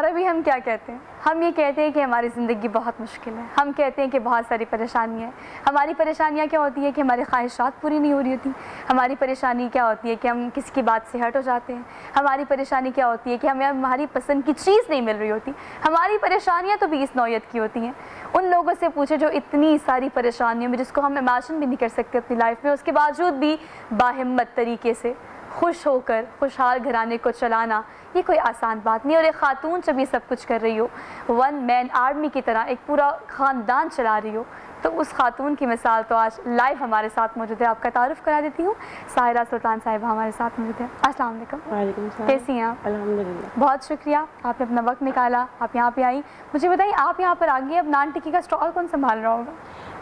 اور ابھی ہم کیا کہتے ہیں؟ ہم یہ کہتے ہیں کہ ہماری زندگی بہت مشکل ہے، ہم کہتے ہیں کہ بہت ساری پریشانی ہے. ہماری پریشانیاں کیا ہوتی ہے کہ ہماری خواہشات پوری نہیں ہو رہی ہوتی. ہماری پریشانی کیا ہوتی ہے کہ ہم کسی کی بات سے ہٹ ہو جاتے ہیں. ہماری پریشانی کیا ہوتی ہے کہ ہمیں ہماری پسند کی چیز نہیں مل رہی ہوتی. ہماری پریشانیاں تو بھی اس نوعیت کی ہوتی ہیں. ان لوگوں سے پوچھے جو اتنی ساری پریشانیوں میں، جس کو ہم امیجن بھی نہیں کر سکتے اپنی لائف میں، اس کے باوجود بھی باہمت طریقے سے خوش ہو کر خوشحال گھرانے کو چلانا یہ کوئی آسان بات نہیں. اور ایک خاتون جب یہ سب کچھ کر رہی ہو، ون مین آرمی کی طرح ایک پورا خاندان چلا رہی ہو، تو اس خاتون کی مثال تو آج لائیو ہمارے ساتھ موجود ہے. آپ کا تعارف کرا دیتی ہوں، ساحرہ سلطان صاحبہ ہمارے ساتھ موجود ہے. السلام علیکم. وعلیکم السلام. کیسی ہیں آپ؟ الحمدللہ. بہت شکریہ، آپ نے اپنا وقت نکالا، آپ یہاں پہ آئیں. مجھے بتائیے، آپ یہاں پر آ گئی، اب نان ٹکی کا اسٹال کون سنبھال رہا ہوگا؟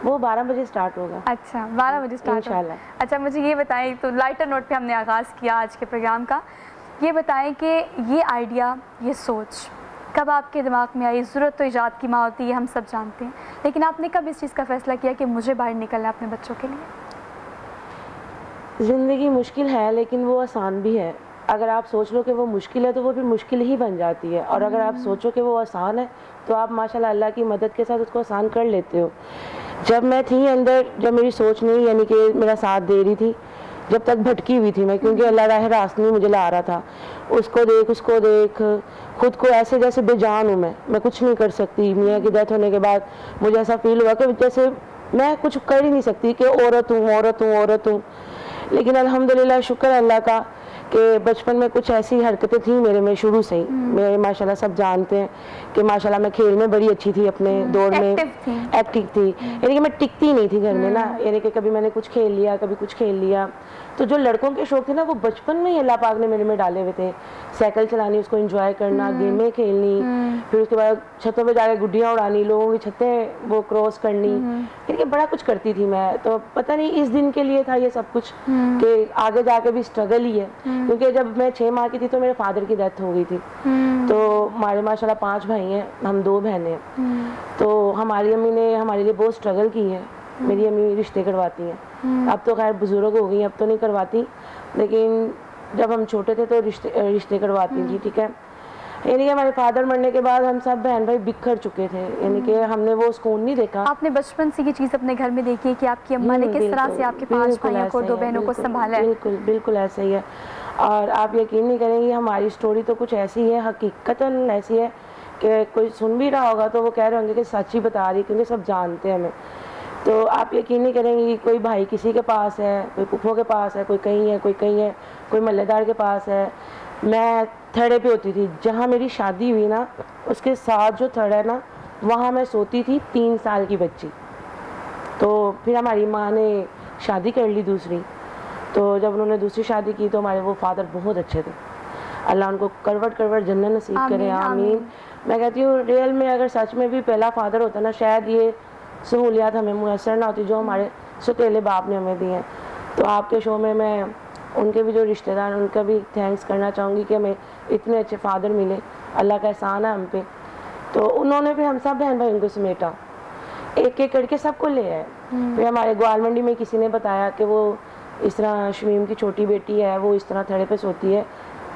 وہ 12 بجے سٹارٹ ہوگا. اچھا، 12 بجے اسٹارٹ انشاءاللہ. اچھا، مجھے یہ بتائیں، تو لائٹر نوٹ پہ ہم نے آغاز کیا آج کے پروگرام کا. یہ بتائیں کہ یہ آئیڈیا، یہ سوچ کب آپ کے دماغ میں آئی؟ ضرورت تو ایجاد کی ماں ہوتی ہے، ہم سب جانتے ہیں، لیکن آپ نے کب اس چیز کا فیصلہ کیا کہ مجھے باہر نکلنا ہے اپنے بچوں کے لیے؟ زندگی مشکل ہے لیکن وہ آسان بھی ہے. اگر آپ سوچ لو کہ وہ مشکل ہے تو وہ پھر مشکل ہی بن جاتی ہے، اور اگر آپ سوچو کہ وہ آسان ہے تو آپ ماشاءاللہ اللہ کی مدد کے ساتھ اس کو آسان کر لیتے ہو. جب میں تھی اندر، جب میری سوچ نہیں یعنی کہ میرا ساتھ دے رہی تھی، جب تک بھٹکی ہوئی تھی میں، کیونکہ اللہ راہ راست نہیں مجھے لا رہا تھا. اس کو دیکھ خود کو ایسے جیسے بے جان ہوں، میں کچھ نہیں کر سکتی. میاں کی ڈیتھ ہونے کے بعد مجھے ایسا فیل ہوا کہ جیسے میں کچھ کر ہی نہیں سکتی، کہ عورت ہوں. لیکن الحمدللہ شکر اللہ کا کہ بچپن میں کچھ ایسی حرکتیں تھیں میرے میں شروع سے ہی. میرے ماشاءاللہ سب جانتے ہیں کہ ماشاءاللہ میں کھیل میں بڑی اچھی تھی، اپنے دور میں ایکٹیو تھی. یعنی کہ میں ٹکتی نہیں تھی گھر میں نا، یعنی کہ کبھی میں نے کچھ کھیل لیا، کبھی کچھ کھیل لیا. تو جو لڑکوں کے شوق تھے نا، وہ بچپن میں ہی اللہ پاک نے میرے میں ڈالے ہوئے تھے. سائیکل چلانی، اس کو انجوائے کرنا، گیمیں کھیلنی، پھر اس کے بعد چھتوں پہ جا کے گڈیاں اڑانی، لوگوں کی چھتیں وہ کراس کرنی. یعنی کہ بڑا کچھ کرتی تھی میں. تو پتہ نہیں اس دن کے لیے تھا یہ سب کچھ، کہ آگے جا کے بھی اسٹرگل ہی ہے. کیونکہ جب میں 6 ماہ کی تھی تو میرے فادر کی ڈیتھ ہو گئی تھی. تو ہمارے ماشاءاللہ 5 بھائی ہیں، ہم 2 بہنیں ہیں. تو ہماری امی نے ہمارے لیے بہت اسٹرگل کی ہے. میری امی رشتے کرواتی ہیں، اب تو خیر بزرگ ہو گئی، اب تو نہیں کرواتی، لیکن جب ہم چھوٹے تھے تو رشتے کرواتی تھی. ٹھیک ہے. یعنی کہ ہمارے فادر مرنے کے بعد ہم سب بہن بھائی بکھر چکے تھے. یعنی کہ ہم نے وہ سکون نہیں دیکھا. آپ نے بچپن سے یہ چیز اپنے گھر میں دیکھی ہے کہ آپ کی اماں نے کس طرح سے آپ کے 5 بھائیوں کو، 2 بہنوں کو سنبھالا ہے؟ بالکل ایسا ہی ہے. اور آپ یقین نہیں کریں گے، ہماری سٹوری تو کچھ ایسی ہے، حقیقتاً ایسی ہے کہ کوئی سن بھی رہا ہوگا تو وہ کہہ رہے ہوں گے کہ سچ ہی بتا رہی، کیونکہ سب جانتے ہیں ہمیں. تو آپ یقین نہیں کریں گے، کوئی بھائی کسی کے پاس ہے، کوئی پھپھو کے پاس ہے، کوئی کہیں ہے، کوئی محلے دار کے پاس ہے. میں تھڑے پہ ہوتی تھی. جہاں میری شادی ہوئی نا، اس کے ساتھ جو تھڑ ہے نا، وہاں میں سوتی تھی 3 سال کی بچی. تو پھر ہماری ماں نے شادی کر لی دوسری. تو جب انہوں نے دوسری شادی کی تو ہمارے وہ فادر بہت اچھے تھے. اللہ ان کو کروٹ جنت نصیب کرے، آمین. میں کہتی ہوں ریئل میں اگر سچ میں بھی پہلا فادر ہوتا نا، شاید یہ سہولیات ہمیں میسر نہ ہوتی جو ہمارے سوتیلے باپ نے ہمیں دی ہیں. تو آپ کے شو میں ان کے بھی جو رشتہ دار ہیں ان کا بھی تھینکس کرنا چاہوں گی کہ ہمیں اتنے اچھے فادر ملے. اللہ کا احسان ہے ہم پہ. تو انہوں نے پھر ہم سب بہن بھائی ان کو سمیٹا، ایک ایک کر کے سب کو لے آئے. پھر ہمارے گوال منڈی میں کسی نے بتایا کہ وہ اس طرح شمیم کی چھوٹی بیٹی ہے، وہ اس طرح تھڑے پہ سوتی ہے،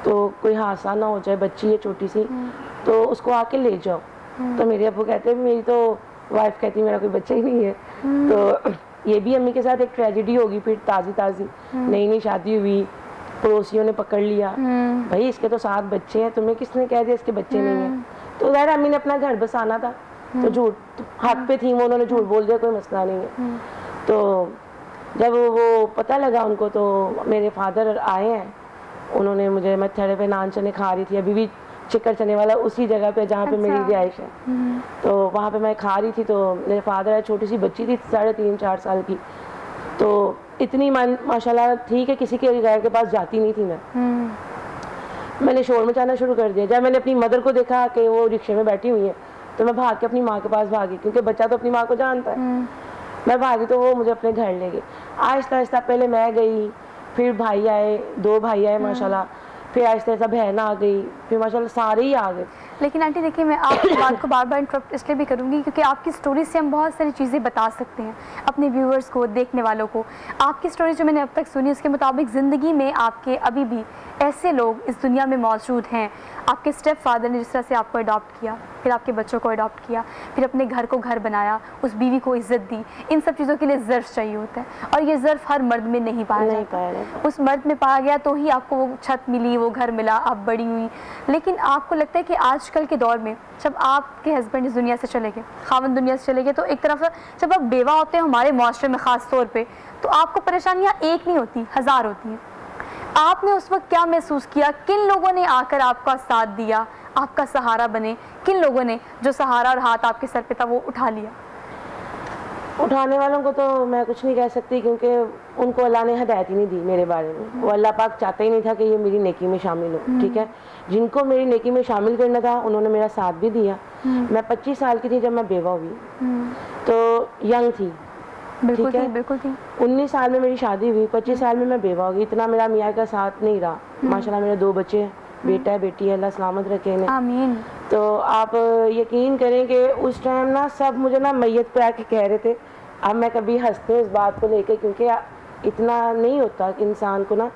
تو کوئی حادثہ نہ ہو جائے، بچی ہے چھوٹی سی، تو اس کو آ کے لے جاؤ. تو میرے ابو کہتے ہیں، میری تو وائف کہتی میرا کوئی بچہ ہی نہیں ہے. تو یہ بھی امی کے ساتھ ایک ٹریجڈی ہوگی. پھر تازی نئی شادی ہوئی، پڑوسیوں نے پکڑ لیا، بھائی اس کے تو 7 بچے ہیں، تمہیں کس نے کہہ دیا اس کے بچے نہیں ہیں؟ تو ظاہر امی نے اپنا گھر بسانا تھا، تو جھوٹ حق پہ تھی وہ، انہوں نے جھوٹ بول دیا، کوئی مسئلہ نہیں ہے. تو جب وہ پتہ لگا ان کو، تو میرے فادر آئے ہیں. انہوں نے مجھے، میں تھڑے پہ نان چنے کھا رہی تھی، ابھی بھی چکر چنے والا اسی جگہ پہ جہاں پہ میری رہائش ہے. تو وہاں پہ میں کھا رہی تھی، تو میرے فادر ہے، چھوٹی سی بچی تھی 3.5-4 سال کی. تو اتنی ماشاءاللہ تھی کہ کسی کے غیر کے پاس جاتی نہیں تھی. میں نے شور مچانا شروع کر دیا. جب میں نے اپنی مدر کو دیکھا کہ وہ رکشے میں بیٹھی ہوئی ہے، تو میں بھاگ کے اپنی ماں کے پاس بھاگی، کیونکہ بچہ تو اپنی ماں کو جانتا ہے. میں بھاگی تو وہ مجھے اپنے گھر لے گئے. آہستہ آہستہ پہلے میں گئی، پھر بھائی آئے، 2 بھائی آئے ماشاءاللہ، پھر آہستہ آہستہ بہن آ گئی، پھر ماشاءاللہ سارے ہی آ گئے. لیکن آنٹی دیکھیے میں آپ کی بات کو بار بار انٹرپٹ اس لیے بھی کروں گی کیونکہ آپ کی سٹوری سے ہم بہت ساری چیزیں بتا سکتے ہیں اپنے ویورز کو, دیکھنے والوں کو. آپ کی سٹوری جو میں نے اب تک سنی اس کے مطابق زندگی میں آپ کے ابھی بھی ایسے لوگ اس دنیا میں موجود ہیں. آپ کے اسٹیپ فادر نے جس طرح سے آپ کو اڈاپٹ کیا, پھر آپ کے بچوں کو اڈاپٹ کیا, پھر اپنے گھر کو گھر بنایا, اس بیوی کو عزت دی. ان سب چیزوں کے لیے ظرف چاہیے ہوتا ہے اور یہ ظرف ہر مرد میں نہیں پایا جاتا. اس مرد میں پایا گیا تو ہی آپ کو وہ چھت ملی, وہ گھر ملا, آپ بڑی ہوئی. لیکن آپ کو لگتا ہے کہ آج کل کے دور میں جب آپ کے ہسبینڈ اس دنیا سے چلے گئے, خاوند دنیا سے چلے گئے, تو ایک طرف جب آپ بیوہ ہوتے ہیں ہمارے معاشرے میں خاص طور پہ, تو آپ کو پریشانیاں ایک نہیں ہوتی, ہزار ہوتی ہیں. آپ نے اس وقت کیا محسوس کیا؟ کن لوگوں نے آ کر آپ کا ساتھ دیا, آپ کا سہارا بنے؟ کن لوگوں نے جو سہارا اور ہاتھ آپ کے سر پہ تھا وہ اٹھا لیا؟ اٹھانے والوں کو تو میں کچھ نہیں کہہ سکتی کیونکہ ان کو اللہ نے ہدایت ہی نہیں دی میرے بارے میں. وہ اللہ پاک چاہتا ہی نہیں تھا کہ یہ میری نیکی میں شامل ہو. ٹھیک ہے, جن کو میری نیکی میں شامل کرنا تھا انہوں نے میرا ساتھ بھی دیا. میں 25 سال کی تھی جب میں بیوہ ہوئی, تو ینگ تھی. بالکل تھی, بالکل تھی. 19 سال میں میری شادی ہوئی, 25 سال میں بیوہ ہو گئی. اتنا میرا میاں کا ساتھ نہیں رہا. ماشاءاللہ میرے 2 بچے ہیں, بیٹا ہے بیٹی ہے, اللہ سلامت رکھے انہیں. آمین. تو آپ یقین کریں کہ اس ٹائم نا سب مجھے نا میت پہ آ کے کہہ رہے تھے. اب میں کبھی ہنستی ہوں اس بات کو لے کے کیونکہ اتنا نہیں ہوتا کہ انسان کو نا,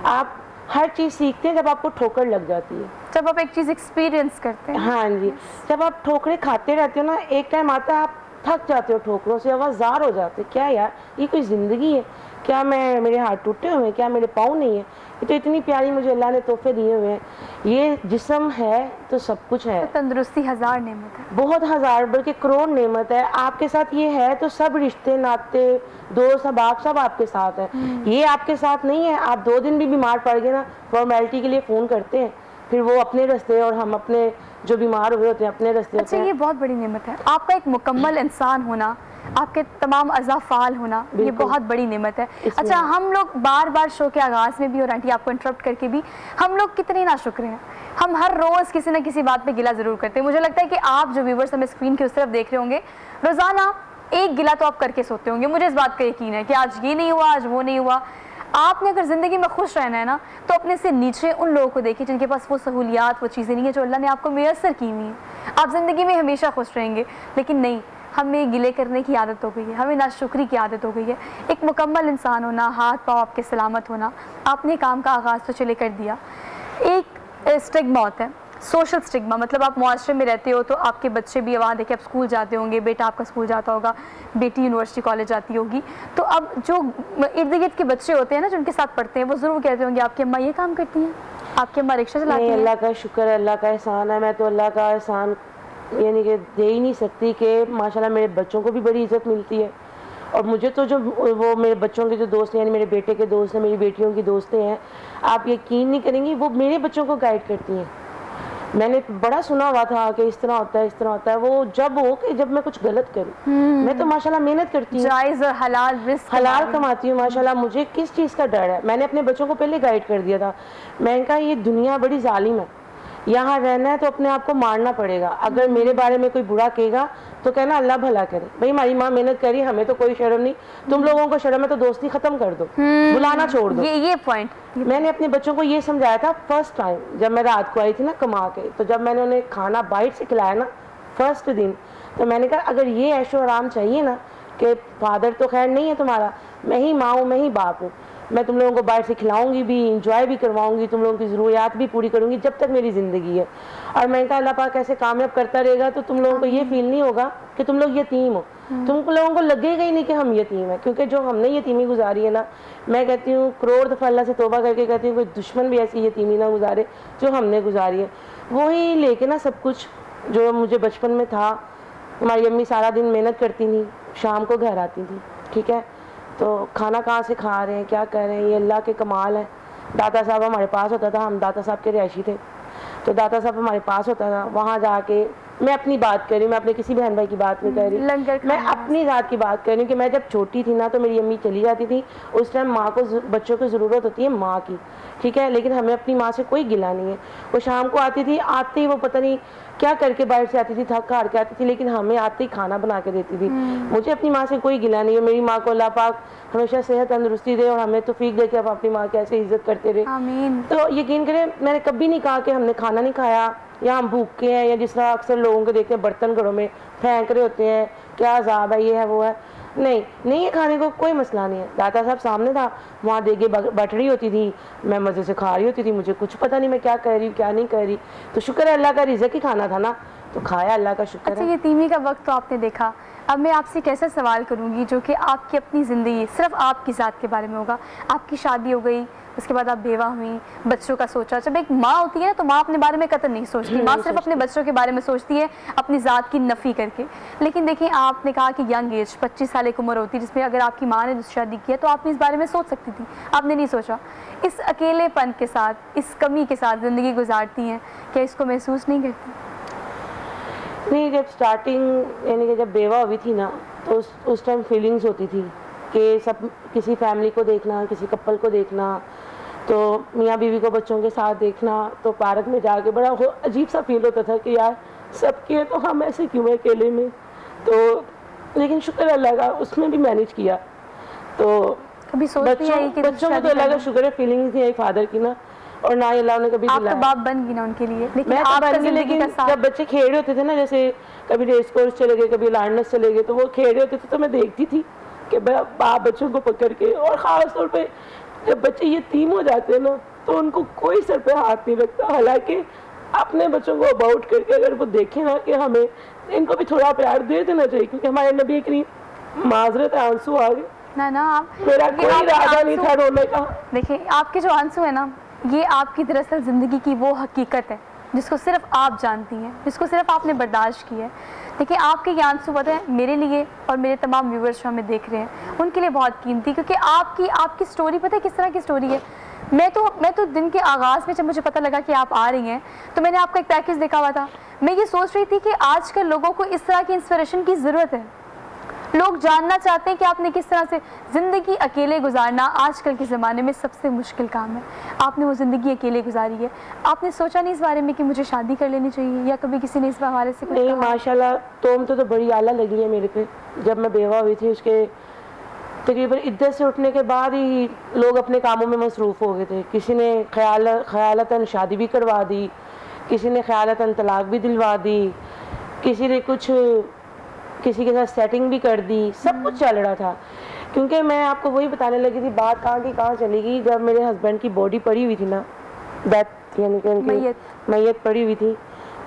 آپ ہر چیز سیکھتے ہیں جب آپ کو ٹھوکر لگ جاتی ہے, جب آپ ایک چیز ایکسپیرینس کرتے ہیں. ہاں جی, جب آپ ٹھوکریں کھاتے رہتے ہو نا, ایک ٹائم آتا ہے آپ تھک جاتے ہو ٹھوکروں سے, آوازار ہو جاتے. کیا یار یہ کوئی زندگی ہے کیا؟ میرے ہاتھ ٹوٹے ہوئے ہیں کیا؟ میرے پاؤں نہیں ہیں؟ یہ تو اتنی پیاری مجھے اللہ نے تحفے دیے ہوئے ہیں. یہ جسم ہے تو سب کچھ ہے. تندرستی ہزار نعمت ہے, بہت ہزار بلکہ کروڑ نعمت ہے. آپ کے ساتھ یہ ہے تو سب رشتے ناتے دوست احباب سب آپ کے ساتھ ہے. یہ آپ کے ساتھ نہیں ہے. آپ 2 دن بھی بیمار پڑ گئے نا, فارمیلٹی کے لیے فون کرتے ہیں, پھر وہ اپنے رستے اور ہم اپنے جو بیمار ہوئے ہوتے ہیں اپنے رستے. اچھا یہ بہت بڑی نعمت ہے. آپ کا ایک مکمل انسان ہونا, آپ کے تمام اعضاء فعال ہونا, یہ بہت بڑی نعمت ہے. اچھا ہم لوگ بار بار شو کے آغاز میں بھی, اور آنٹی آپ کو انٹرپٹ کر کے بھی, ہم لوگ کتنے ناشکر ہیں. ہم ہر روز کسی نہ کسی بات پہ گلہ ضرور کرتے ہیں. مجھے لگتا ہے کہ آپ جو ویورز ہمیں اسکرین کی اس طرف دیکھ رہے ہوں گے, روزانہ ایک گلہ تو آپ کر کے سوتے ہوں گے. مجھے اس بات کا یقین ہے کہ آج یہ نہیں ہوا, آج وہ نہیں ہوا. آپ نے اگر زندگی میں خوش رہنا ہے نا, تو اپنے سے نیچے ان لوگوں کو دیکھیں جن کے پاس وہ سہولیات, وہ چیزیں نہیں ہیں جو اللہ نے آپ کو میسر کی ہوئی ہیں. آپ زندگی میں ہمیشہ خوش رہیں گے. لیکن نہیں, ہمیں گلے کرنے کی عادت ہو گئی ہے, ہمیں ناشکری کی عادت ہو گئی ہے. ایک مکمل انسان ہونا, ہاتھ پاؤں آپ کے سلامت ہونا. آپ نے کام کا آغاز تو چلے کر دیا. ایک اسٹگما ہوتا ہے, سوشل اسٹگما, مطلب آپ معاشرے میں رہتے ہو تو آپ کے بچے بھی وہاں دیکھیں, آپ اسکول جاتے ہوں گے, بیٹا آپ کا اسکول جاتا ہوگا, بیٹی یونیورسٹی کالج جاتی ہوگی, تو اب جو ارد گرد کے بچے ہوتے ہیں نا جو ان کے ساتھ پڑھتے ہیں, وہ ضرور کہتے ہوں گے آپ کی اماں یہ کام کرتی ہیں, آپ کی اماں رکشہ چلاتی ہیں. اللہ کا شکر ہے, اللہ کا احسان ہے. میں تو اللہ کا احسان یعنی کہ دے ہی نہیں سکتی کہ ماشاءاللہ میرے بچوں کو بھی بڑی عزت ملتی ہے. اور مجھے تو جو وہ میرے بچوں کے جو دوست ہیں, یعنی میرے بیٹے کے دوست ہیں, میری بیٹیوں کی دوستیں ہیں, آپ یقین نہیں کریں گی وہ میرے بچوں کو گائیڈ کرتی ہیں. میں نے بڑا سنا ہوا تھا کہ اس طرح ہوتا ہے, اس طرح ہوتا ہے. وہ جب ہو کہ جب میں کچھ غلط کروں, میں تو ماشاءاللہ محنت کرتی ہوں, جائز اور حلال رزق حلال کماتی ہوں ماشاءاللہ. مجھے کس چیز کا ڈر ہے؟ میں نے اپنے بچوں کو پہلے گائیڈ کر دیا تھا. میں نے کہا یہ دنیا بڑی ظالم ہے, یہاں رہنا ہے تو اپنے آپ کو مارنا پڑے گا. اگر میرے بارے میں کوئی برا کہے گا تو کہنا اللہ بھلا کرے. بھائی ہماری ماں محنت کری, ہمیں تو کوئی شرم نہیں. تم لوگوں کو شرم ہے تو دوستی ختم کر دو, بلانا چھوڑ دو. یہ پوائنٹ میں نے اپنے بچوں کو یہ سمجھایا تھا فرسٹ ٹائم جب میں رات کو آئی تھی نا کما کے, تو جب میں نے انہیں کھانا بائٹ سے کھلایا نا فرسٹ دن, تو میں نے کہا اگر یہ عیش و آرام چاہیے نا, کہ فادر تو خیر نہیں ہے تمہارا, میں ہی ماں ہوں, میں ہی باپ ہوں, میں تم لوگوں کو باہر سے کھلاؤں گی بھی, انجوائے بھی کرواؤں گی, تم لوگوں کی ضروریات بھی پوری کروں گی جب تک میری زندگی ہے. اور میں نے کہا اللہ پاک ایسے کامیاب کرتا رہے گا تو تم لوگوں کو یہ فیل نہیں ہوگا کہ تم لوگ یتیم ہو. تم لوگوں کو لگے گا ہی نہیں کہ ہم یتیم ہیں, کیونکہ جو ہم نے یتیمی گزاری ہے نا, میں کہتی ہوں کروڑ دفعہ اللہ سے توبہ کر کے کہتی ہوں کوئی دشمن بھی ایسی یتیمی نہ گزارے جو ہم نے گزاری ہے. وہی لے کے نا سب کچھ جو مجھے بچپن میں تھا. ہماری امی سارا دن محنت کرتی تھیں, شام کو گھر آتی تھی, ٹھیک ہے, تو کھانا کہاں سے کھا رہے ہیں, کیا کر رہے ہیں, یہ اللہ کے کمال ہے. داتا صاحب ہمارے پاس ہوتا تھا, ہم داتا صاحب کے رہائشی تھے, تو داتا صاحب ہمارے پاس ہوتا تھا. وہاں جا کے میں اپنی بات کر رہی ہوں, میں اپنے کسی بہن بھائی کی بات نہیں کر رہی, میں اپنی ذات کی بات کر رہی ہوں کہ میں جب چھوٹی تھی نا تو میری امی چلی جاتی تھی. اس ٹائم ماں کو بچوں کو ضرورت ہوتی ہے ماں کی, ٹھیک ہے, لیکن ہمیں اپنی ماں سے کوئی گلہ نہیں ہے. وہ شام کو آتی تھی, آتے ہی وہ پتہ نہیں کیا کر کے باہر سے آتی تھی, تھک ہار کے آتی تھی, لیکن ہمیں آتے ہی کھانا بنا کے دیتی تھی. مجھے اپنی ماں سے کوئی گلہ نہیں ہے. میری ماں کو اللہ پاک ہمیشہ صحت تندرستی دے اور ہمیں توفیق دے کہ آپ اپنی ماں کی ایسے عزت کرتے رہے. آمین. تو یقین کریں میں نے کبھی نہیں کہا کہ ہم نے کھانا نہیں کھایا, یا ہم بھوکے ہیں, یا جس طرح اکثر لوگوں کو دیکھتے ہیں برتن گھروں میں پھینک رہے ہوتے ہیں, کیا عذاب ہے, یہ ہے وہ ہے. نہیں ہے, کھانے کو کوئی مسئلہ نہیں ہے. داتا صاحب سامنے تھا, وہاں دیگے بٹ رہی ہوتی تھی, میں مزے سے کھا رہی ہوتی تھی, مجھے کچھ پتہ نہیں میں کیا کہہ رہی ہوں کیا نہیں کہہ رہی. تو شکر ہے اللہ کا رزق ہی کھانا تھا نا, تو کھایا, اللہ کا شکر اچھا ہے. یتیمی کا وقت تو آپ نے دیکھا, اب میں آپ سے ایک ایسا سوال کروں گی جو کہ آپ کی اپنی زندگی صرف آپ کی ذات کے بارے میں ہوگا. آپ کی شادی ہو گئی, اس کے بعد آپ بیوہ ہوئیں, بچوں کا سوچا. جب ایک ماں ہوتی ہے نا تو ماں اپنے بارے میں قطع نہیں سوچتی, ماں صرف اپنے بچوں کے بارے میں سوچتی ہے, اپنی ذات کی نفی کر کے. لیکن دیکھیں آپ نے کہا کہ ینگ ایج 25 سال ایک عمر ہوتی ہے جس میں اگر آپ کی ماں نے دوسری شادی کی ہے تو آپ نے اس بارے میں سوچ سکتی تھی, آپ نے نہیں سوچا. اس اکیلے پن کے ساتھ, اس کمی کے ساتھ زندگی گزارتی ہیں, کیا اس کو محسوس نہیں کرتی؟ نہیں, جب سٹارٹنگ یعنی کہ جب بیوہ ہوئی تھی نا تو اس ٹائم فیلنگز ہوتی تھی کہ سب کسی فیملی کو دیکھنا, کسی کپل کو دیکھنا, تو میاں بیوی کو بچوں کے ساتھ دیکھنا, تو پارک میں جا کے بڑا عجیب سا فیل ہوتا تھا کہ یار سب کے تو ہم ایسے کیوں ہیں اکیلے میں. تو لیکن شکر اللہ کا اس میں بھی مینیج کیا. تو کبھی سوچتی ہے کہ بچوں میں تو اللہ کا شکر ہے فیلنگز نہیں آئی فادر کی نا, اور نہ ہی اللہ نے کبھی آپ دلایا. تو باپ بن گئی نا ان کے لیے, لیکن میں تو آپ کا بن گئی, زندگی لیکن کا ساتھ جب بچے کھیل رہے ہوتے تھے نا, جیسے کبھی ریس کورس چلے گئے, کبھی لارنس چلے گئے, تو وہ کھیل رہے ہوتے تھے تو میں دیکھتی تھی کہ باپ بچوں کو پکڑ کے, اور خاص طور پہ جب بچے یتیم ہو جاتے ہیں نا تو ان کو کوئی سر پہ ہاتھ نہیں رکھتا. حالانکہ اپنے بچوں کو اباؤٹ کر کے اگر وہ دیکھیں نا کہ ہمیں ان کو بھی تھوڑا پیار دے دینا چاہیے, کیونکہ ہمارے نبی کریم معذرت ہے آنسو آ گئے, نا آپ میرا کوئی ارادہ نہیں تھا رونے کا. دیکھیں آپ کے جو آنسو ہیں نا, یہ آپ کی دراصل زندگی کی وہ حقیقت ہے جس کو صرف آپ جانتی ہیں, جس کو صرف آپ نے برداشت کی ہے. دیکھیں آپ کے یہ آنسو پتہ ہے میرے لیے اور میرے تمام ویورز جو ہمیں دیکھ رہے ہیں ان کے لیے بہت قیمتی, کیونکہ آپ کی سٹوری پتہ ہے کس طرح کی سٹوری ہے. میں تو دن کے آغاز میں جب مجھے پتہ لگا کہ آپ آ رہی ہیں تو میں نے آپ کا ایک پیکیج دیکھا ہوا تھا. میں یہ سوچ رہی تھی کہ آج کل لوگوں کو اس طرح کی انسپریشن کی ضرورت ہے. لوگ جاننا چاہتے ہیں کہ آپ نے کس طرح سے زندگی اکیلے گزارنا آج کل کے زمانے میں سب سے مشکل کام ہے. آپ نے وہ زندگی اکیلے گزاری ہے, آپ نے سوچا نہیں اس بارے میں کہ مجھے شادی کر لینی چاہیے, یا کبھی کسی نے اس حوالے سے کچھ نہیں, کہا؟ ماشاءاللہ توم تو بڑی اعلیٰ لگی ہے میرے پہ. جب میں بیوہ ہوئی تھی اس کے تقریباً عدت سے اٹھنے کے بعد ہی لوگ اپنے کاموں میں مصروف ہو گئے تھے. کسی نے خیالتاً شادی بھی کروا دی, کسی نے خیالتاً طلاق بھی دلوا دی, کسی نے کسی کے ساتھ سیٹنگ بھی کر دی, سب کچھ چل رہا تھا. کیونکہ میں آپ کو وہی بتانے لگی تھی, بات کہاں کی کہاں چلی گئی. جب میرے ہسبینڈ کی باڈی پڑی ہوئی تھی نا, ڈیتھ یعنی کہ ان کی میت پڑی ہوئی تھی,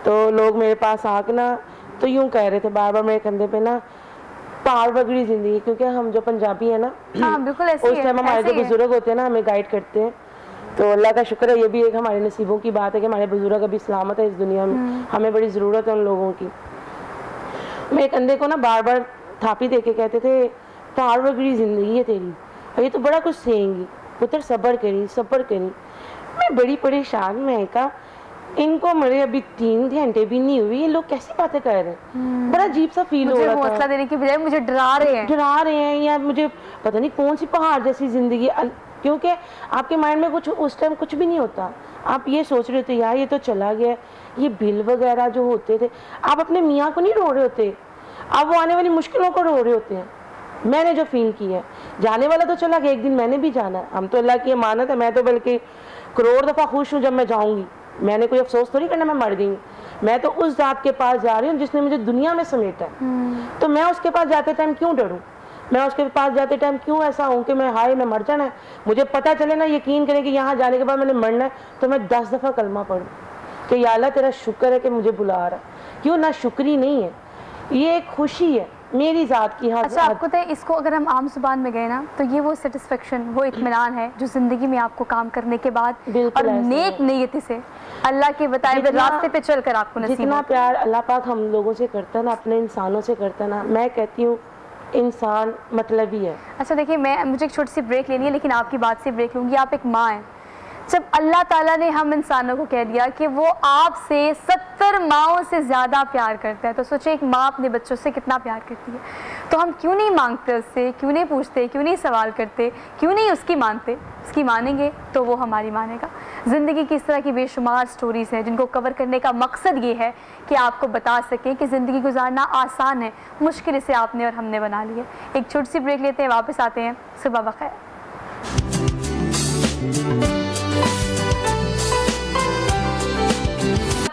تو لوگ میرے پاس آ کے نا تو یوں کہہ رہے تھے بار بار میرے کندھے پہ نا, پہاڑ پگڑی زندگی. کیونکہ ہم جو پنجابی ہیں نا, بالکل ایسے اس ٹائم ہمارے جو بزرگ ہوتے ہیں نا ہمیں گائیڈ کرتے ہیں. تو اللہ کا شکر ہے, یہ بھی ایک ہمارے نصیبوں کی بات ہے کہ ہمارے بزرگ ابھی سلامت ہے اس دنیا میں. ہمیں بڑی ضرورت ہے ان لوگوں کی. میرے کندھے کو نا بار بار تھاپی دے کے کہتے تھے پہاڑ پگڑی زندگی ہے تیری, اور یہ تو بڑا کچھ سہیں گی, پتر صبر کری. میں بڑی پریشان, میں کہا ان کو مرے ابھی 3 گھنٹے بھی نہیں ہوئی, یہ لوگ کیسی باتیں کر رہے ہیں. بڑا عجیب سا فیل ہو رہا تھا. حوصلہ دینے کی بجائے مجھے ڈرا رہے ہیں, یا مجھے پتہ نہیں کون سی پہاڑ جیسی زندگی. کیونکہ آپ کے مائنڈ میں کچھ اس ٹائم کچھ بھی نہیں ہوتا, آپ یہ سوچ رہے ہوتے یار یہ تو چلا گیا. یہ بل وغیرہ جو ہوتے تھے, آپ اپنے میاں کو نہیں رو رہے ہوتے, آپ وہ آنے والی مشکلوں کو رو رہے ہوتے ہیں. میں نے جو فیل کی ہے, جانے والا تو چلا گیا, ایک دن میں نے بھی جانا ہے. ہم تو اللہ کی امانت ہے, میں تو بلکہ کروڑ دفعہ خوش ہوں جب میں جاؤں گی. میں نے کوئی افسوس تھوڑی کرنا میں مر گئی. میں تو اس ذات کے پاس جا رہی ہوں جس نے مجھے دنیا میں سمیٹا ہے. تو میں اس کے پاس جاتے ٹائم کیوں ڈروں, میں اس کے پاس جاتے ٹائم کیوں ایسا ہوں کہ میں مر جانا ہے. مجھے پتہ چلے نا, یقین کریں کہ یہاں جانے کے بعد میں نے مرنا ہے, تو میں 10 دفعہ کلمہ پڑھوں کہ یا اللہ تیرا شکر ہے کہ مجھے بلا رہا ہے. کیوں, نہ شکری نہیں ہے, یہ ایک خوشی ہے میری ذات کی. اچھا آپ کو اس کو اگر ہم عام زبان میں گئے نا تو یہ وہ سیٹسفیکشن, وہ اطمینان ہے جو زندگی میں آپ کو کام کرنے کے بعد اور نیک نیتی سے اللہ کے بتائے ہوئے راستے پہ چل کر آپ کو نصیب. جتنا پیار اللہ پاک ہم لوگوں سے کرتا ہے نا, اپنے انسانوں سے کرتا ہے نا, میں کہتی ہوں انسان مطلب ہی ہے. اچھا دیکھیے, مجھے ایک چھوٹی سی بریک لینی ہے, لیکن آپ کی بات سے بریک لوں گی. آپ ایک ماں ہیں. جب اللہ تعالیٰ نے ہم انسانوں کو کہہ دیا کہ وہ آپ سے 70 ماؤں سے زیادہ پیار کرتا ہے, تو سوچیں ایک ماں اپنے بچوں سے کتنا پیار کرتی ہے. تو ہم کیوں نہیں مانگتے اس سے, کیوں نہیں پوچھتے, کیوں نہیں سوال کرتے, کیوں نہیں اس کی مانتے. اس کی مانیں گے تو وہ ہماری مانے گا. زندگی کی اس طرح کی بے شمار سٹوریز ہیں جن کو کور کرنے کا مقصد یہ ہے کہ آپ کو بتا سکیں کہ زندگی گزارنا آسان ہے, مشکل اسے آپ نے اور ہم نے بنا لی ہے. ایک چھوٹی سی بریک لیتے ہیں, واپس آتے ہیں. صبح بخیر.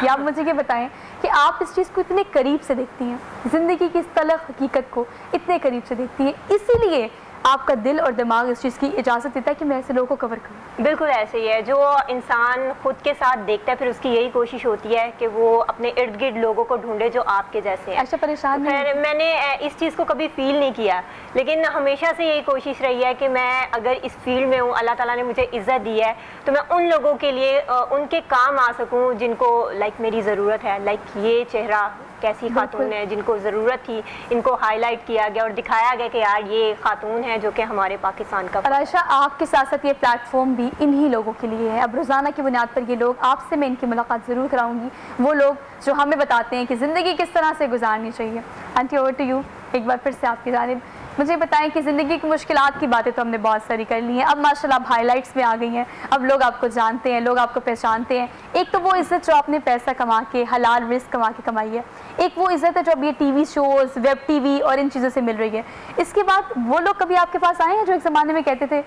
کیا. آپ مجھے یہ بتائیں کہ آپ اس چیز کو اتنے قریب سے دیکھتی ہیں، زندگی کی اس تلخ حقیقت کو اتنے قریب سے دیکھتی ہیں، اسی لیے آپ کا دل اور دماغ اس چیز کی اجازت دیتا ہے کہ میں ایسے لوگوں کو کور کروں. بالکل ایسے ہی ہے. جو انسان خود کے ساتھ دیکھتا ہے پھر اس کی یہی کوشش ہوتی ہے کہ وہ اپنے ارد گرد لوگوں کو ڈھونڈے جو آپ کے جیسے ہیں. عائشہ پریشان نہیں خیر میں نے اس چیز کو کبھی فیل نہیں کیا، لیکن ہمیشہ سے یہی کوشش رہی ہے کہ میں اگر اس فیلڈ میں ہوں، اللہ تعالیٰ نے مجھے عزت دی ہے تو میں ان لوگوں کے لیے ان کے کام آ سکوں جن کو لائک میری ضرورت ہے. لائک یہ چہرہ کیسی خاتون ہے جن کو ضرورت تھی، ان کو ہائی لائٹ کیا گیا اور دکھایا گیا کہ یار یہ خاتون ہے جو کہ ہمارے پاکستان کا. اور عائشہ آپ کے ساتھ ساتھ یہ پلیٹ فارم بھی انہی لوگوں کے لیے ہے. اب روزانہ کی بنیاد پر یہ لوگ، آپ سے میں ان کی ملاقات ضرور کراؤں گی، وہ لوگ جو ہمیں بتاتے ہیں کہ زندگی کس طرح سے گزارنی چاہیے. آنٹی اوور ٹو یو، ایک بار پھر سے آپ کی جانب مجھے بتائیں کہ زندگی کی مشکلات کی باتیں تو ہم نے بہت ساری کر لی ہیں، اب ماشاءاللہ آپ ہائی لائٹس میں آ گئی ہیں، اب لوگ آپ کو جانتے ہیں، لوگ آپ کو پہچانتے ہیں. ایک تو وہ عزت جو آپ نے پیسہ کما کے حلال رزق کما کے کمائی ہے، ایک وہ عزت ہے جو اب یہ T V shows, web T V اور ان چیزوں سے مل رہی ہے. اس کے بعد وہ لوگ کبھی آپ کے پاس آئے ہیں جو ایک زمانے میں کہتے تھے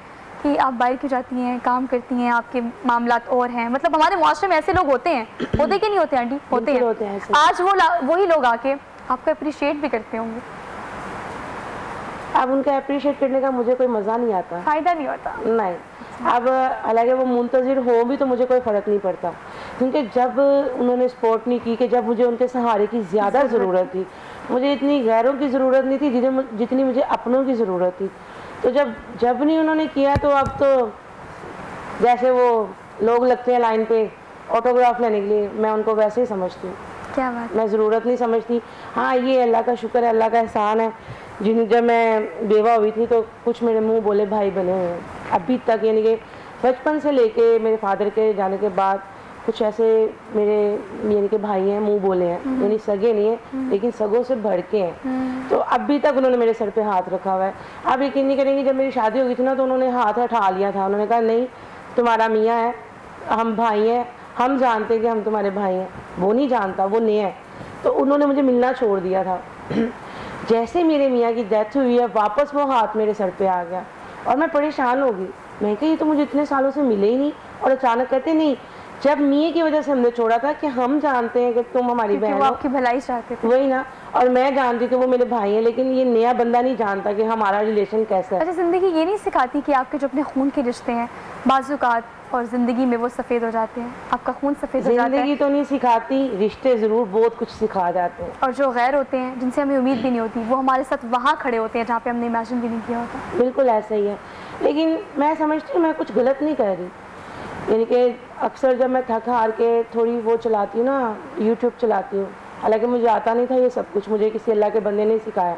کہ آپ باہر کیوں جاتی ہیں، کام کرتی ہیں، آپ کے معاملات اور ہیں؟ مطلب ہمارے معاشرے میں ایسے لوگ ہوتے ہیں، ہوتے کہ نہیں ہوتے آنٹی؟ ہوتے ہیں. آج وہی لوگ آ کے آپ کو اپریشیٹ بھی کرتے ہوں گے. اب ان کا اپریشیٹ کرنے کا مجھے کوئی مزہ نہیں آتا، فائدہ نہیں ہوتا. نہیں. اب حالانکہ وہ منتظر ہو بھی تو مجھے کوئی فرق نہیں پڑتا، کیونکہ جب انہوں نے سپورٹ نہیں کی کہ جب مجھے ان کے سہارے کی زیادہ ضرورت تھی، مجھے اتنی غیروں کی ضرورت نہیں تھی جتنی مجھے اپنوں کی ضرورت تھی. تو جب نہیں انہوں نے کیا تو اب تو جیسے وہ لوگ لگتے ہیں لائن پہ آٹوگراف لینے کے لیے، میں ان کو ویسے ہی سمجھتی ہوں. کیا بات. میں ضرورت نہیں سمجھتی. ہاں یہ اللہ کا شکر ہے، اللہ کا احسان ہے. جب میں بیوہ ہوئی تھی تو کچھ میرے منہ بولے بھائی بنے ہوئے ہیں ابھی تک، یعنی کہ بچپن سے لے کے میرے فادر کے جانے کے بعد کچھ ایسے میرے یعنی کہ بھائی ہیں منہ بولے ہیں، یعنی سگے نہیں ہیں لیکن سگوں سے بڑھ کے ہیں. تو ابھی تک انہوں نے میرے سر پہ ہاتھ رکھا ہوا ہے. آپ یقین نہیں کریں گے، جب میری شادی ہو گئی تھی نا تو انہوں نے ہاتھ اٹھا لیا تھا. انہوں نے کہا نہیں تمہارا میاں ہے، ہم بھائی ہیں، ہم جانتے ہیں کہ ہم تمہارے بھائی ہیں. وہ نہیں جانتا، وہ نیا ہے. تو انہوں نے مجھے ملنا چھوڑ دیا تھا. جیسے میرے میاں کی ڈیتھ ہوئی ہے واپس وہ ہاتھ میرے سر پہ آ گیا اور میں پریشان ہو گئی. میں کہ یہ تو مجھے اتنے سالوں سے ملے ہی نہیں، اور اچانک کہتے نہیں جب میاں کی وجہ سے ہم نے چھوڑا تھا کہ ہم جانتے ہیں کہ تم ہماری بہن ہو، آپ کی بھلائی چاہتے تھے. وہی نا، اور میں جانتی کہ وہ میرے بھائی ہیں، لیکن یہ نیا بندہ نہیں جانتا کہ ہمارا ریلیشن کیسا ہے. اچھا زندگی یہ نہیں سکھاتی کہ آپ کے جو اپنے خون کے رشتے ہیں بعض اوقات اور زندگی میں وہ سفید ہو جاتے ہیں؟ آپ کا خون سفید ہو جاتا ہے. زندگی تو نہیں سکھاتی، رشتے ضرور بہت کچھ سکھا جاتے ہیں. اور جو غیر ہوتے ہیں جن سے ہمیں امید بھی نہیں ہوتی، وہ ہمارے ساتھ وہاں کھڑے ہوتے ہیں جہاں پہ ہم نے امیجن بھی نہیں کیا ہوتا. بالکل ایسا ہی ہے. لیکن میں سمجھتی ہوں میں کچھ غلط نہیں کر رہی. یعنی کہ اکثر جب میں تھک ہار کے تھوڑی وہ چلاتی ہوں نا، یوٹیوب چلاتی ہوں، حالانکہ مجھے آتا نہیں تھا یہ سب کچھ، مجھے کسی اللہ کے بندے نے سکھایا.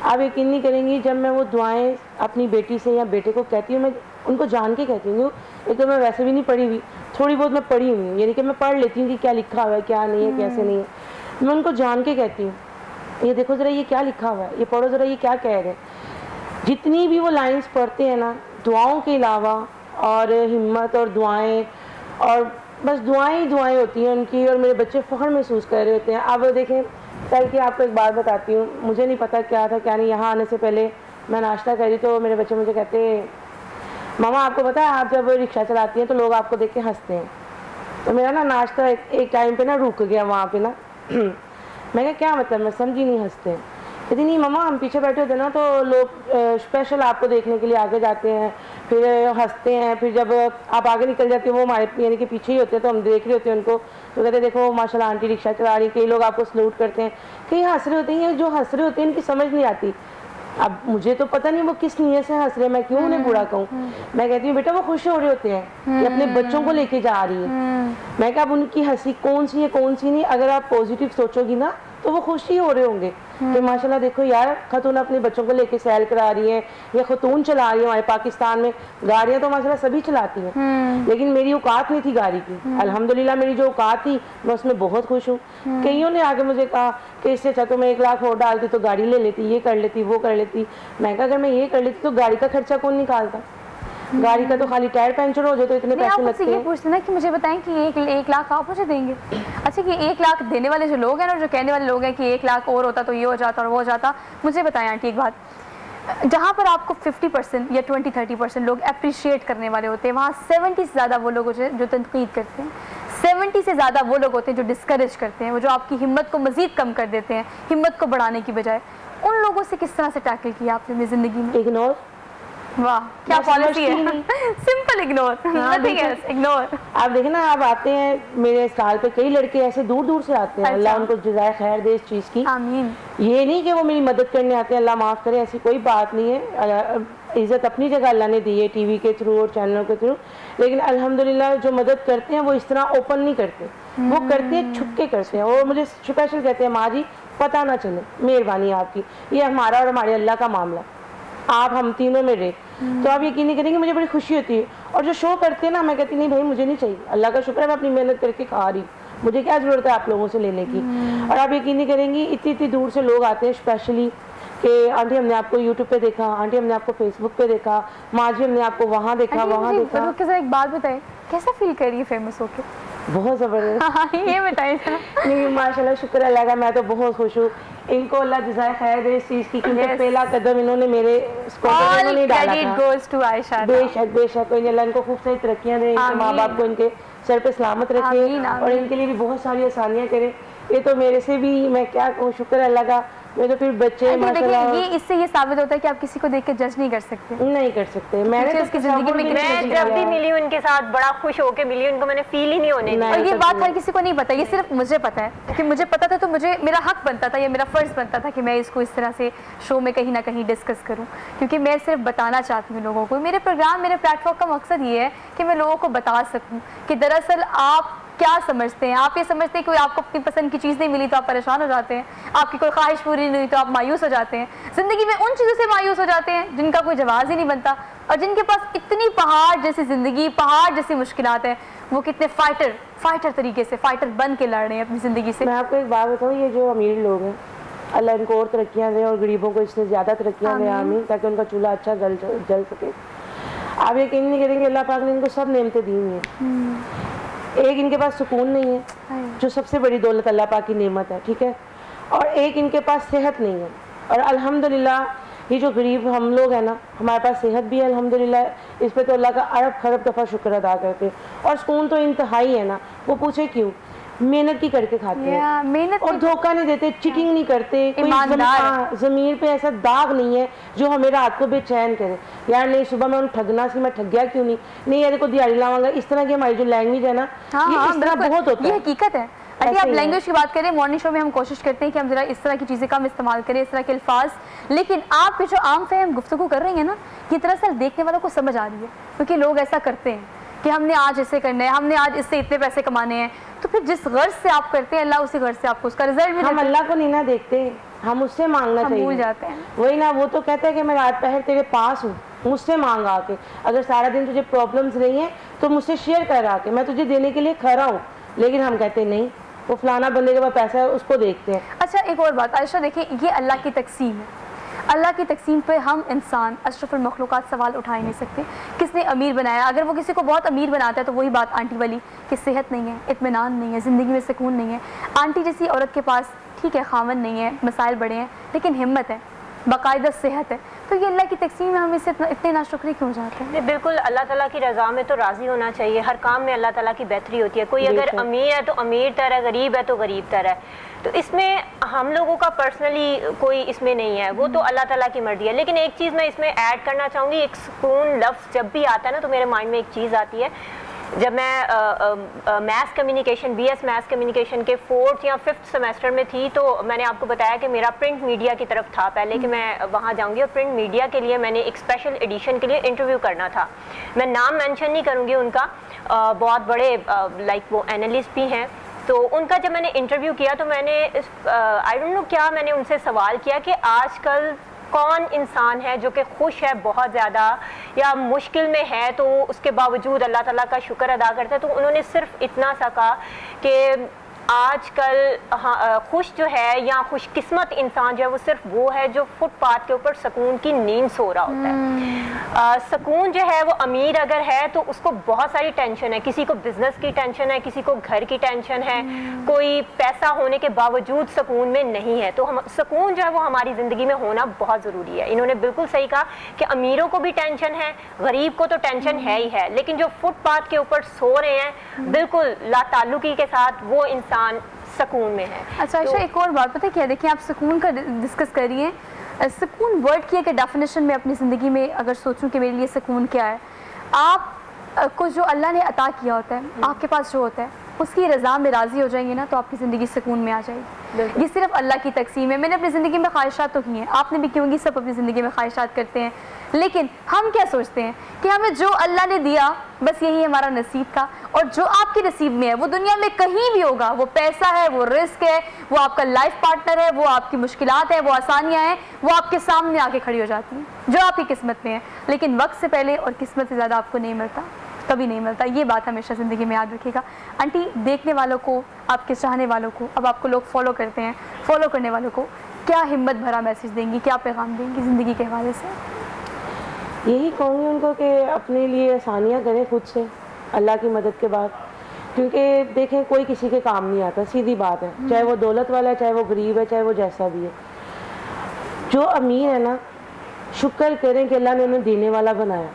آپ یقین نہیں کریں گی، جب میں وہ دعائیں اپنی بیٹی سے یا بیٹے کو کہتی ہوں، میں ان کو جان کے کہتی ہوں. ایک تو میں ویسے بھی نہیں پڑھی ہوئی، تھوڑی بہت میں پڑھی ہوئی ہوں، یعنی کہ میں پڑھ لیتی ہوں کہ کیا لکھا ہوا ہے کیا نہیں ہے کیسے نہیں ہے. میں ان کو جان کے کہتی ہوں یہ دیکھو ذرا یہ کیا لکھا ہوا ہے، یہ پڑھو ذرا یہ کیا کہہ رہے ہیں. جتنی بھی وہ لائنز پڑھتے ہیں نا دعاؤں کے علاوہ، اور ہمت اور دعائیں، اور بس دعائیں ہی دعائیں ہوتی ہیں ان کی، اور میرے بچے فخر محسوس کر رہے ہوتے ہیں. اب دیکھیں کل کی آپ کو ایک بات بتاتی ہوں، مجھے نہیں پتا کیا تھا کیا نہیں. یہاں آنے سے پہلے میں ناشتہ کری تو میرے بچے مجھے کہتے ماما آپ کو پتا ہے آپ جب رکشہ چلاتی ہیں تو لوگ آپ کو دیکھ کے ہنستے ہیں. تو میرا نا ناشتہ ایک ٹائم پہ نا رک گیا وہاں پہ نا. میں کہا کیا مطلب، میں سمجھی نہیں. ہنستے ہیں. کہتی نہیں ماما ہم پیچھے بیٹھے ہوتے ہیں نا تو لوگ اسپیشل آپ کو دیکھنے کے لیے آگے جاتے ہیں، پھر ہنستے ہیں، پھر جب آپ آگے نکل جاتی ہیں وہ ہمارے یعنی کہ پیچھے ہی ہوتے ہیں تو ہم دیکھ رہے ہوتے ہیں ان کو، تو کہتے ہیں دیکھو ماشاء اللہ آنٹی رکشہ چلا رہی. کئی لوگ آپ کو سلوٹ کرتے ہیں، کئی ہنس رہے ہوتے ہیں. جو ہنس رہے ہوتے ہیں ان کی سمجھ نہیں آتی. اب مجھے تو پتہ نہیں وہ کس نیت سے ہنس رہے ہیں، میں کیوں انہیں برا کہوں. میں کہتی ہوں بیٹا وہ خوش ہو رہے ہوتے ہیں، یہ اپنے بچوں کو لے کے جا رہی ہے. میں کہا اب ان کی ہنسی کون سی ہے کون سی نہیں، اگر آپ پازیٹیو سوچو گی نا تو وہ خوش ہی ہو رہے ہوں گے کہ ماشاءاللہ دیکھو یار خاتون اپنے بچوں کو لے کے سیل کرا رہی ہیں، یا خاتون چلا رہی ہیں. ہمارے پاکستان میں گاڑیاں تو ماشاءاللہ سبھی چلاتی ہیں، لیکن میری اوقات نہیں تھی گاڑی کی. الحمدللہ میری جو اوقات تھی میں اس میں بہت خوش ہوں. کئیوں نے آگے مجھے کہا کہ اس سے اچھا تو میں 1 لاکھ اور ڈالتی تو گاڑی لے لیتی، یہ کر لیتی وہ کر لیتی. میں کہا اگر میں یہ کر لیتی تو گاڑی کا خرچہ کون نکالتا؟ گاڑی کا تو خالی ٹائر پنچر ہو جائے تو اتنے پیسے لگتے ہیں. یہ پوچھتے نا کہ مجھے بتائیں کہ 1 لاکھ آپ مجھے دیں گے. اچھا کہ 1 لاکھ دینے والے جو لوگ ہیں نا، جو کہنے والے لوگ ہیں کہ 1 لاکھ اور ہوتا تو یہ ہو جاتا اور وہ ہو جاتا، مجھے بتائیں آنٹی ایک بات، جہاں پر آپ کو 50% یا 20-30% لوگ اپریشیٹ کرنے والے ہوتے ہیں، وہاں 70 سے زیادہ وہ لوگ ہوتے ہیں جو تنقید کرتے ہیں، 70 سے زیادہ وہ لوگ ہوتے ہیں جو ڈسکریج کرتے ہیں، وہ جو آپ کی ہمت کو مزید کم کر دیتے ہیں ہمت کو بڑھانے کی بجائے. ان لوگوں سے کس طرح سے ٹیکل کیا آپ نے زندگی میں؟ اگنور. واہ کیا پالیسی ہے، simple ignore, nothing else, ignore. آپ دیکھیں نا، آپ آتے ہیں میرے سال پہ کئی لڑکے ایسے دور دور سے آتے ہیں، اللہ ان کو جزائے خیر دے اس چیز کی. آمین. یہ نہیں کہ وہ میری مدد کرنے آتے ہیں، اللہ معاف کرے، ایسی کوئی بات نہیں ہے. عزت اپنی جگہ اللہ نے دی ہے ٹی وی کے تھرو اور چینلوں کے تھرو، لیکن الحمدللہ جو مدد کرتے ہیں وہ اس طرح اوپن نہیں کرتے، وہ کرتے ہیں چھپ کے کرتے ہیں، اور مجھے اسپیشل کہتے ہیں ماں جی پتہ نہ چلے، مہربانی آپ کی، یہ ہمارا اور ہمارے اللہ کا معاملہ، آپ ہم تینوں میں رہے. تو آپ یقین نہیں کریں گے مجھے بڑی خوشی ہوتی ہے. اور جو شو کرتے ہیں نا، میں کہتی نہیں بھائی مجھے نہیں چاہیے، اللہ کا شکر ہے میں اپنی محنت کر کے کھا رہی ہوں، مجھے کیا ضرورت ہے آپ لوگوں سے لینے کی. اور آپ یقین نہیں کریں گی اتنی دور سے لوگ آتے ہیں اسپیشلی کہ آنٹی ہم نے آپ کو یوٹیوب پہ دیکھا، آنٹی ہم نے آپ کو فیس بک پہ دیکھا، ماں جی ہم نے آپ کو وہاں دیکھا وہاں دیکھا. ایک بات بتائیں، کیسا فیل کر رہی ہے فیمس ہو کے؟ بہت زبردست. یہ بتائیں. نہیں ماشاء اللہ شکر اللہ کا، میں تو بہت خوش ہوں. ان کو اللہ جزائے خیر دے اس چیز کی، کیونکہ پہلا قدم انہوں نے میرے انہوں نے ڈالا تھا. بے شک بے شک، اللہ ان کو خوب ساری ترقیاں دیں، ان کے ماں باپ کو ان کے سر پہ سلامت رکھے اور ان کے لیے بھی بہت ساری آسانیاں کرے. یہ تو میرے سے بھی میں کیا کہوں، شکر اللہ کا. میں تو پھر بچے یہ اس سے یہ ثابت ہوتا ہے کہ آپ کسی کو دیکھ کے جج نہیں کر سکتے. نہیں کر سکتے. میں نے اس کی زندگی میں جب بھی ملی ہوں ان کے ساتھ بڑا خوش ہو کے ملی، ان کو میں نے فیل ہی نہیں ہونے دیا. اور یہ بات ہر کسی کو نہیں پتا، یہ صرف مجھے پتا ہے کہ مجھے پتا تھا تو مجھے میرا حق بنتا تھا یا میرا فرض بنتا تھا کہ میں اس کو اس طرح سے شو میں کہیں نہ کہیں ڈسکس کروں، کیونکہ میں صرف بتانا چاہتی ہوں لوگوں کو. میرے پروگرام میرے پلیٹ فارم کا مقصد یہ ہے کہ میں لوگوں کو بتا سکوں کہ دراصل آپ کیا سمجھتے ہیں. آپ یہ سمجھتے ہیں کہ آپ کو اپنی پسند کی چیز نہیں ملی تو آپ پریشان ہو جاتے ہیں، آپ کی کوئی خواہش پوری نہیں ہوئی تو آپ مایوس ہو جاتے ہیں. زندگی میں ان چیزوں سے مایوس ہو جاتے ہیں جن کا کوئی جواز ہی نہیں بنتا، اور جن کے پاس اتنی پہاڑ جیسی زندگی، پہاڑ جیسی مشکلات ہیں، وہ کتنے فائٹر طریقے سے فائٹر بن کے لڑ رہے ہیں اپنی زندگی سے. میں آپ کو ایک بات بتاؤں، یہ جو امیر لوگ ہیں اللہ ان کو اور ترقیاں دیں اور غریبوں کو اس سے زیادہ ترقیاں دیں، آمین، تاکہ ان کا چولہا اچھا جل سکے. آپ یقین نہیں کریں گے اللہ پاک نے ان کو سب نعمتیں دی ہوئی ہیں. ایک ان کے پاس سکون نہیں ہے جو سب سے بڑی دولت اللہ پاک کی نعمت ہے، ٹھیک ہے، اور ایک ان کے پاس صحت نہیں ہے. اور الحمدللہ یہ جو غریب ہم لوگ ہیں نا، ہمارے پاس صحت بھی ہے الحمدللہ، اس پہ تو اللہ کا ارب خرب دفعہ شکر ادا کرتے ہیں. اور سکون تو انتہائی ہے نا. وہ پوچھے کیوں؟ محنت کی کر کے کھاتے ہیں اور دھوکہ نہیں دیتے، چیٹنگ نہیں کرتے، کوئی ضمیر پہ ایسا داغ نہیں ہے جو ہمیں رات کو بے چین کرے. یار نہیں صبح میں انہوں ٹھگنا سی، میں ٹھگ گیا کیوں نہیں یار کو دیہڑی لاؤں گا. اس طرح کی ہماری جو لینگویج ہے نا، یہ اس طرح بہت ہوتا ہے. یہ حقیقت ہے. آپ لینگویج کی بات کریں، مارننگ شو میں ہم کوشش کرتے ہیں کہ ہم ذرا اس طرح کی چیزیں کم استعمال کریں، اس طرح کے الفاظ، لیکن آپ جو عام فہم گفتگو کر رہی ہیں نا، یہ دراصل دیکھنے والوں کو سمجھ آ رہی ہے، کیونکہ لوگ ایسا کرتے ہیں کہ ہم نے آج ایسے کرنا ہے، ہم نے آج اس سے اتنے پیسے کمانے ہیں. تو پھر جس غرض سے آپ کرتے ہیں اللہ اسی غرض سے آپ کو اس کا رزلٹ بھی. ہم اللہ کو نہیں نہ دیکھتے، ہم اس سے مانگنا چاہیے. بھول جاتے ہیں وہی نا، وہ تو کہتا ہے کہ میں رات پہر تیرے پاس ہوں، مجھ سے مانگ آ کے. اگر سارا دن تجھے پرابلمز رہی ہیں تو مجھ سے شیئر کر آ کے، میں تجھے دینے کے لیے کھڑا ہوں. لیکن ہم کہتے نہیں، وہ فلانا بندے کے پاس پیسہ ہے اس کو دیکھتے ہیں. اچھا ایک اور بات عائشہ، دیکھیں یہ اللہ کی تقسیم ہے. اللہ کی تقسیم پہ ہم انسان اشرف المخلوقات سوال اٹھا ہی نہیں سکتے. کس نے امیر بنایا؟ اگر وہ کسی کو بہت امیر بناتا ہے تو وہی بات آنٹی والی کہ صحت نہیں ہے، اطمینان نہیں ہے، زندگی میں سکون نہیں ہے. آنٹی جیسی عورت کے پاس ٹھیک ہے خاون نہیں ہے، مسائل بڑے ہیں، لیکن ہمت ہے، باقاعدہ صحت ہے. تو یہ اللہ کی تقسیم میں ہم اس سے اتنے ناشکری کیوں جاتے ہیں؟ بالکل اللہ تعالیٰ کی رضا میں تو راضی ہونا چاہیے. ہر کام میں اللہ تعالیٰ کی بہتری ہوتی ہے. کوئی اگر امیر ہے تو امیر تر ہے، غریب ہے تو غریب تر ہے. تو اس میں ہم لوگوں کا پرسنلی کوئی اس میں نہیں ہے، وہ تو اللہ تعالیٰ کی مرضی ہے. لیکن ایک چیز میں اس میں ایڈ کرنا چاہوں گی، ایک سکون لفظ جب بھی آتا ہے نا تو میرے مائنڈ میں ایک چیز آتی ہے. جب میں maths communication B S maths communication کے 4th یا 5th سیمسٹر میں تھی، تو میں نے آپ کو بتایا کہ میرا پرنٹ میڈیا کی طرف تھا پہلے کہ میں وہاں جاؤں گی، اور پرنٹ میڈیا کے لیے میں نے ایک اسپیشل ایڈیشن کے لیے انٹرویو کرنا تھا. میں نام مینشن نہیں کروں گی ان کا، بہت بڑے لائک وہ اینالسٹ بھی ہیں. تو ان کا جب میں نے انٹرویو کیا تو میں نے آئی ڈونٹ نو کیا میں نے ان سے سوال کیا کہ آج کل کون انسان ہے جو کہ خوش ہے بہت زیادہ یا مشکل میں ہے تو اس کے باوجود اللہ تعالیٰ کا شکر ادا کرتا ہے. تو انہوں نے صرف اتنا سا کہا کہ آج کل خوش جو ہے یا خوش قسمت انسان جو ہے وہ صرف وہ ہے جو فٹ پاتھ کے اوپر سکون کی نیند سو رہا ہوتا ہے. سکون جو ہے وہ امیر اگر ہے تو اس کو بہت ساری ٹینشن ہے, کسی کو بزنس کی ٹینشن ہے, کسی کو گھر کی ٹینشن ہے, کوئی پیسہ ہونے کے باوجود سکون میں نہیں ہے. تو سکون جو ہے وہ ہماری زندگی میں ہونا بہت ضروری ہے. انہوں نے بالکل صحیح کہا کہ امیروں کو بھی ٹینشن ہے, غریب کو تو ٹینشن ہے ہی ہے, لیکن جو فٹ پاتھ کے اوپر سو رہے ہیں بالکل لا تعلقی کے ساتھ, وہ انسان سکون میں ہے. اچھا عائشہ, ایک اور بات پتہ کیا, دیکھیں آپ سکون کا ڈسکس کر رہی ہیں. سکون ورڈ کی ایک ڈیفینیشن میں اپنی زندگی میں اگر سوچوں کہ میرے لیے سکون کیا ہے, آپ کو جو اللہ نے عطا کیا ہوتا ہے, آپ کے پاس جو ہوتا ہے اس کی رضا میں راضی ہو جائیں گے نا, تو آپ کی زندگی سکون میں آ جائے گی. یہ صرف اللہ کی تقسیم ہے. میں نے اپنی زندگی میں خواہشات تو کی ہیں, آپ نے بھی کیوں گی, سب اپنی زندگی میں خواہشات کرتے ہیں, لیکن ہم کیا سوچتے ہیں کہ ہمیں جو اللہ نے دیا بس یہی ہمارا نصیب تھا, اور جو آپ کے نصیب میں ہے وہ دنیا میں کہیں بھی ہوگا, وہ پیسہ ہے, وہ رزق ہے, وہ آپ کا لائف پارٹنر ہے, وہ آپ کی مشکلات ہیں, وہ آسانیاں ہیں, وہ آپ کے سامنے آ کے کھڑی ہو جاتی ہیں جو آپ کی قسمت میں ہے. لیکن وقت سے پہلے اور قسمت سے زیادہ آپ کو نہیں ملتا, کبھی نہیں ملتا. یہ بات ہمیشہ زندگی میں یاد رکھیے گا. آنٹی, دیکھنے والوں کو, آپ کے چاہنے والوں کو, اب آپ کو لوگ فالو کرتے ہیں, فالو کرنے والوں کو کیا ہمت بھرا میسج دیں گی, کیا پیغام دیں گی زندگی کے حوالے سے؟ یہی کہوں گی ان کو کہ اپنے لیے آسانیاں کریں خود سے اللہ کی مدد کے بعد, کیونکہ دیکھیں کوئی کسی کے کام نہیں آتا, سیدھی بات ہے, چاہے وہ دولت والا ہے, چاہے وہ غریب ہے, چاہے وہ جیسا بھی ہے. جو امیر ہے نا, شکر کریں کہ اللہ نے انہیں دینے والا بنایا.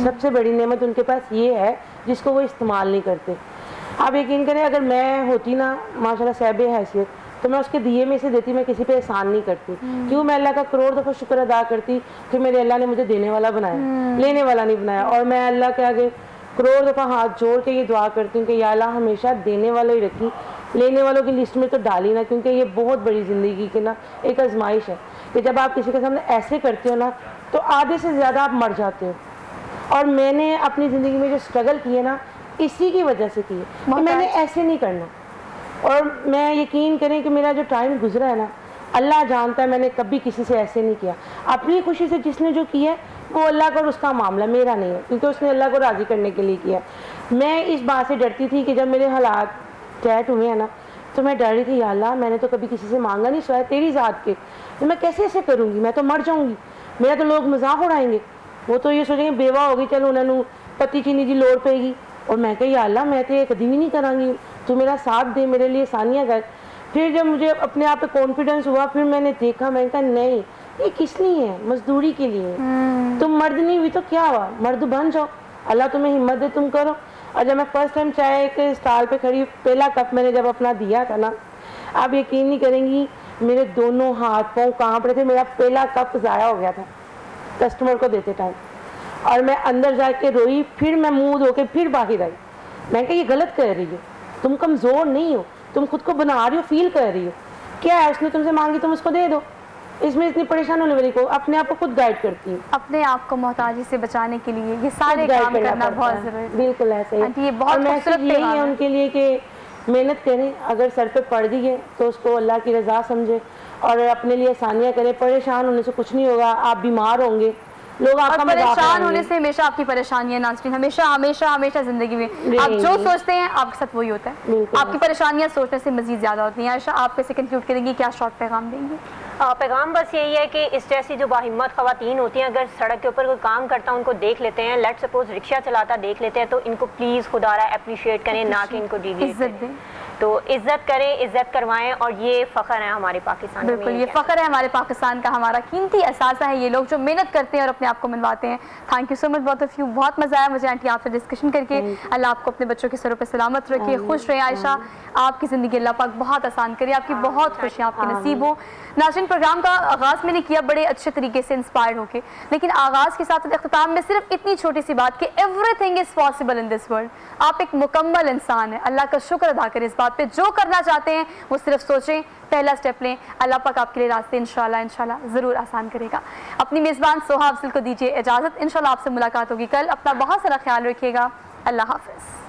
سب سے بڑی نعمت ان کے پاس یہ ہے جس کو وہ استعمال نہیں کرتے. آپ یقین کریں اگر میں ہوتی نا ماشاءاللہ صاحب حیثیت, تو میں اس کے دیے میں سے دیتی, میں کسی پہ احسان نہیں کرتی. کیوں؟ میں اللہ کا کروڑ دفعہ شکر ادا کرتی کہ میرے اللہ نے مجھے دینے والا بنایا, لینے والا نہیں بنایا. اور میں اللہ کے آگے کروڑ دفعہ ہاتھ جوڑ کے یہ دعا کرتی ہوں کہ یا اللہ ہمیشہ دینے والا ہی رکھی, لینے والوں کی لسٹ میں تو ڈالی نا, کیونکہ یہ بہت بڑی زندگی کی نا ایک آزمائش ہے کہ جب آپ کسی کے سامنے ایسے کرتے ہو نا تو آدھے سے زیادہ آپ مر جاتے ہو. اور میں نے اپنی زندگی میں جو اسٹرگل کی ہے نا اسی کی وجہ سے کی ہے کہ میں نے ایسے نہیں کرنا. اور میں یقین کریں کہ میرا جو ٹائم گزرا ہے نا, اللہ جانتا ہے میں نے کبھی کسی سے ایسے نہیں کیا. اپنی خوشی سے جس نے جو کیا ہے وہ اللہ کا اور اس کا معاملہ, میرا نہیں ہے, کیونکہ اس نے اللہ کو راضی کرنے کے لیے کیا. میں اس بات سے ڈرتی تھی کہ جب میرے حالات ٹیٹ ہوئے ہیں نا تو میں ڈر رہی تھی, یا اللہ میں نے تو کبھی کسی سے مانگا نہیں سوائے تیری ذات کے, تو میں کیسے ایسے کروں گی, میں تو مر جاؤں گی, میرا تو لوگ مذاق اڑائیں گے, وہ تو یہ سوچیں گے بیوہ ہوگی, چلو انہوں نے پتی چینی دی لوڑ پے گی. اور میں کہا یا اللہ میں تو یہ کبھی بھی نہیں کروں گی, تو میرا ساتھ دے, میرے لیے آسانیاں کر. پھر جب مجھے اپنے آپ پہ کانفیڈنس ہوا, پھر میں نے دیکھا, میں نے کہا نہیں یہ کس لیے ہے, مزدوری کے لیے. تم مرد نہیں ہوئی تو کیا ہوا, مرد بن جاؤ, اللہ تمہیں ہمت دے, تم کرو. اور جب میں فرسٹ ٹائم چائے کے اسٹال پہ کھڑی, پہلا کپ میں نے جب اپنا دیا تھا نا, آپ یقین نہیں کریں گی میرے دونوں ہاتھ پاؤں کانپ رہے تھے. میرا پہلا کپ ضائع ہو گیا تھا کسٹمر کو دیتے ٹائم, اور میں اندر جا کے روئی. پھر میں منہ دھو کے پھر باہر آئی, میں کہا یہ غلط کر رہی ہو, تم کمزور نہیں ہو, تم خود کو بنا رہی ہو, فیل کر رہی ہو. کیا ہے اس نے تم سے مانگی, تم اس کو دے دو, اس میں اتنی پریشان ہونے والی کو. اپنے آپ کو خود گائیڈ کرتی ہوں, اپنے آپ کو محتاجی سے بچانے کے لیے یہ سارے کام کرنا بہت ضروری ہے. بالکل ایسے ہی. یہ بہت میسج یہی ہے ان کے لیے کہ محنت کریں, اگر سر پہ پڑ گئی ہے تو اس کو اللہ کی رضا سمجھے, اور اپنے لیے آسانیاں کریں. پریشان ہونے سے کچھ نہیں ہوگا, آپ بیمار ہوں گے, لوگ آپ کا پریشان ہونے سے ہمیشہ آپ کی پریشانیاں ناظرین, ہمیشہ ہمیشہ ہمیشہ زندگی میں آپ جو سوچتے ہیں آپ کے ساتھ وہی ہوتا ہے. آپ کی پریشانیاں سوچنے سے مزید زیادہ ہوتی ہیں. عائشہ آپ کیسے کنکلوڈ کریں گی, کیا شارٹ پیغام دیں گی؟ پیغام بس یہی ہے کہ اس جیسی جو باہمت خواتین ہوتی ہیں, اگر سڑک کے اوپر کوئی کام کرتا ہے ان کو دیکھ لیتے ہیں, لیٹ سپوز رکشہ چلاتا دیکھ لیتے ہیں, تو ان کو پلیز خدا رہا اپریشیٹ کریں, نہ کہ ان کو ڈیگریڈ کریں. تو عزت کریں, عزت کروائیں, اور یہ فخر ہے ہمارے پاکستان میں. بالکل یہ فخر ہے ہمارے پاکستان کا, ہمارا قیمتی اثاثہ ہے یہ لوگ جو محنت کرتے ہیں اور اپنے آپ کو منواتے ہیں. تھینک یو سو مچ بہت آف یو, بہت مزہ آیا مجھے آنٹی آپ سے ڈسکشن کر کے. اللہ آپ کو اپنے بچوں کے سروں پہ سلامت رکھے, خوش رہے. عائشہ آپ کی زندگی اللہ پاک بہت آسان کرے, آپ کی بہت خوشیاں آپ کے نصیب ہوں. ناظرین پروگرام کا آغاز میں نے کیا بڑے اچھے طریقے سے انسپائرڈ ہو کے, لیکن آغاز کے ساتھ اختتام میں صرف اتنی چھوٹی سی بات کہ every thing is possible in this world. آپ ایک مکمل انسان ہیں, اللہ کا شکر ادا کریں اس بات پہ. جو کرنا چاہتے ہیں وہ صرف سوچیں, پہلا اسٹیپ لیں, اللہ پاک آپ کے لیے راستے انشاءاللہ ضرور آسان کرے گا. اپنی میزبان سوہا افضل کو دیجیے اجازت, انشاءاللہ آپ سے ملاقات ہوگی کل. اپنا بہت سارا خیال رکھیے گا, اللہ حافظ.